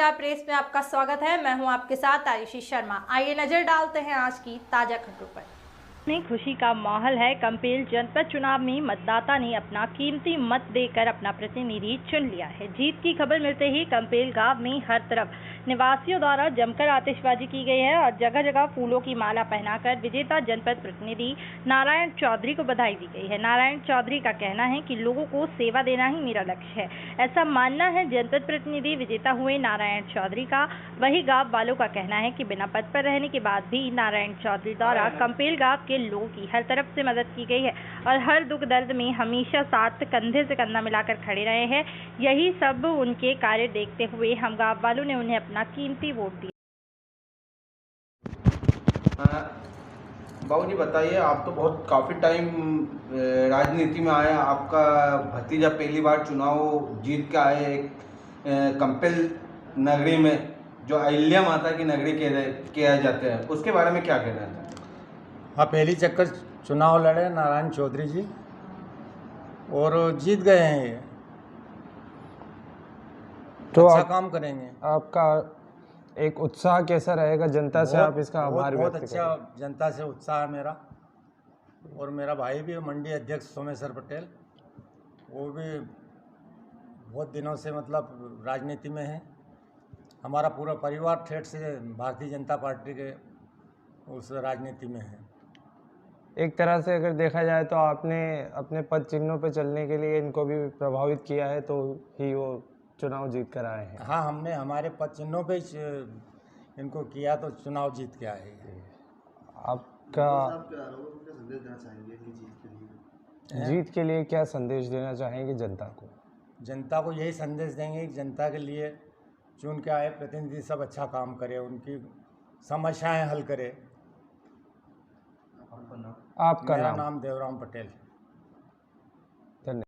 नमस्कार, प्रेस में आपका स्वागत है। मैं हूं आपके साथ आयुषी शर्मा। आइए नजर डालते हैं आज की ताजा खबरों पर। खुशी का माहौल है। कंपेल जनपद चुनाव में मतदाता ने अपना कीमती मत देकर अपना प्रतिनिधि चुन लिया है। जीत की खबर मिलते ही कंपेल गांव में हर तरफ निवासियों द्वारा जमकर आतिशबाजी की गई है और जगह जगह फूलों की माला पहनाकर विजेता जनपद प्रतिनिधि नारायण चौधरी को बधाई दी गई है। नारायण चौधरी का कहना है कि लोगों को सेवा देना ही मेरा लक्ष्य है, ऐसा मानना है जनपद प्रतिनिधि विजेता हुए नारायण चौधरी का। वही गांव वालों का कहना है कि बिना पद पर रहने के बाद भी नारायण चौधरी द्वारा कंपेल गांव के लोगों की हर तरफ से मदद की गई है और हर दुख दर्द में हमेशा साथ कंधे से कंधा मिलाकर खड़े रहे हैं। यही सब उनके कार्य देखते हुए हम गांव वालों ने उन्हें अपना कीमती वोट दिया। बाबू जी बताइए, आप तो बहुत काफ़ी टाइम राजनीति में आए, आपका भतीजा पहली बार चुनाव जीत के आए कंपेल नगरी में, जो अहिल्या माता की नगरी किया जाते हैं, उसके बारे में क्या कहना है? हाँ, पहली चक्कर चुनाव लड़े नारायण चौधरी जी और जीत गए हैं। ये तो अच्छा काम करेंगे। आपका एक उत्साह कैसा रहेगा जनता से? आप इसका आभार बहुत व्यक्त अच्छा करें। जनता से उत्साह है मेरा। और मेरा भाई भी मंडी अध्यक्ष सोमेश्वर पटेल, वो भी बहुत दिनों से मतलब राजनीति में है। हमारा पूरा परिवार ठेठ से भारतीय जनता पार्टी के उस राजनीति में है। एक तरह से अगर देखा जाए तो आपने अपने पद चिन्हों पे चलने के लिए इनको भी प्रभावित किया है, तो ही वो चुनाव जीत कर आए हैं। हाँ, हमने हमारे पद चिन्हों पे इनको किया तो चुनाव जीत के आए हैं। आपका जीत के लिए क्या संदेश देना चाहेंगे जनता को? जनता को यही संदेश देंगे कि जनता के लिए चुन के आए प्रतिनिधि सब अच्छा काम करे, उनकी समस्याएं हल करे। आपका मेरा नाम देवराम पटेल। धन्यवाद।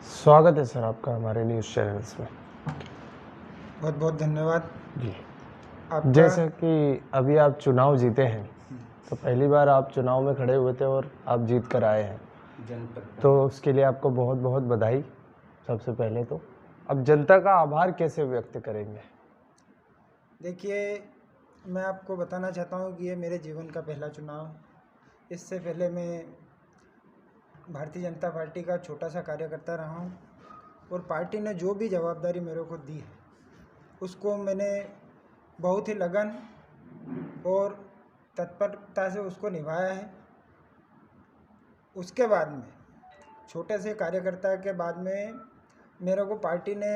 स्वागत है सर आपका हमारे न्यूज़ चैनल्स में। बहुत बहुत धन्यवाद जी। आपका। जैसे कि अभी आप चुनाव जीते हैं, तो पहली बार आप चुनाव में खड़े हुए थे और आप जीत कर आए हैं, तो उसके लिए आपको बहुत बहुत बधाई सबसे पहले तो। अब जनता का आभार कैसे व्यक्त करेंगे? देखिए, मैं आपको बताना चाहता हूँ कि ये मेरे जीवन का पहला चुनाव। इससे पहले मैं भारतीय जनता पार्टी का छोटा सा कार्यकर्ता रहा हूँ और पार्टी ने जो भी जवाबदारी मेरे को दी है उसको मैंने बहुत ही लगन और तत्परता से उसको निभाया है। उसके बाद में छोटे से कार्यकर्ता के बाद में मेरे को पार्टी ने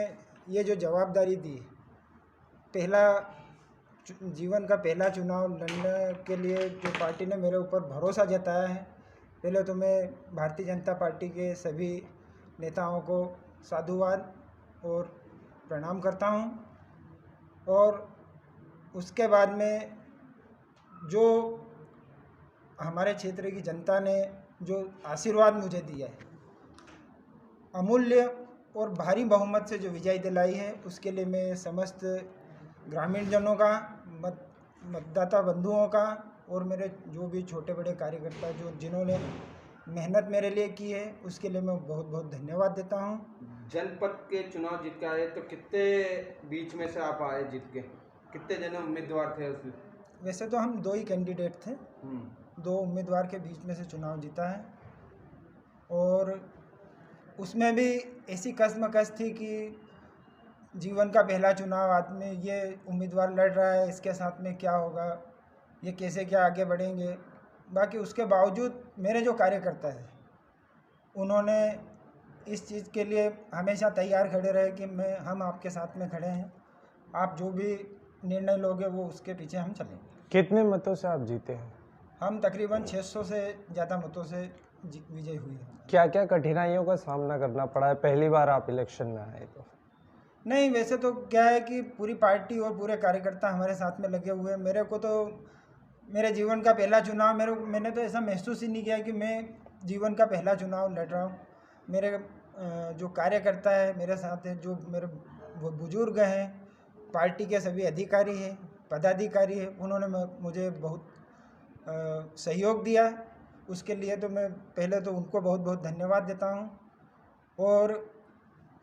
ये जो जवाबदारी दी, पहला जीवन का पहला चुनाव लड़ने के लिए जो पार्टी ने मेरे ऊपर भरोसा जताया है, पहले तो मैं भारतीय जनता पार्टी के सभी नेताओं को साधुवाद और प्रणाम करता हूं। और उसके बाद में जो हमारे क्षेत्र की जनता ने जो आशीर्वाद मुझे दिया है, अमूल्य और भारी बहुमत से जो विजय दिलाई है, उसके लिए मैं समस्त ग्रामीण जनों का, मतदाता बंधुओं का और मेरे जो भी छोटे बड़े कार्यकर्ता जो जिन्होंने मेहनत मेरे लिए की है, उसके लिए मैं बहुत बहुत धन्यवाद देता हूं। जनपद के चुनाव जीत के आए, तो कितने बीच में से आप आए जीत के? कितने जने उम्मीदवार थे उसमें? वैसे तो हम 2 ही कैंडिडेट थे, 2 उम्मीदवार के बीच में से चुनाव जीता है। और उसमें भी ऐसी कश्मकश थी कि जीवन का पहला चुनाव, आदमी ये उम्मीदवार लड़ रहा है, इसके साथ में क्या होगा, ये कैसे क्या आगे बढ़ेंगे। बाकी उसके बावजूद मेरे जो कार्यकर्ता है उन्होंने इस चीज़ के लिए हमेशा तैयार खड़े रहे कि हम आपके साथ में खड़े हैं, आप जो भी निर्णय लोगे वो उसके पीछे हम चलेंगे। कितने मतों से आप जीते हैं? हम तकरीबन 600 से ज़्यादा मतों से विजय हुई है। क्या क्या कठिनाइयों का सामना करना पड़ा है पहली बार आप इलेक्शन में आए तो? नहीं, वैसे तो क्या है कि पूरी पार्टी और पूरे कार्यकर्ता हमारे साथ में लगे हुए हैं। मेरे को तो मेरे जीवन का पहला चुनाव, मैंने तो ऐसा महसूस ही नहीं किया कि मैं जीवन का पहला चुनाव लड़ रहा हूँ। मेरे जो कार्यकर्ता है मेरे साथ है, जो मेरे वो बुजुर्ग हैं, पार्टी के सभी अधिकारी हैं, पदाधिकारी हैं, उन्होंने मुझे बहुत सहयोग दिया। उसके लिए तो मैं पहले तो उनको बहुत बहुत धन्यवाद देता हूँ। और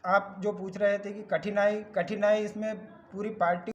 आप जो पूछ रहे थे कि कठिनाई इसमें पूरी पार्टी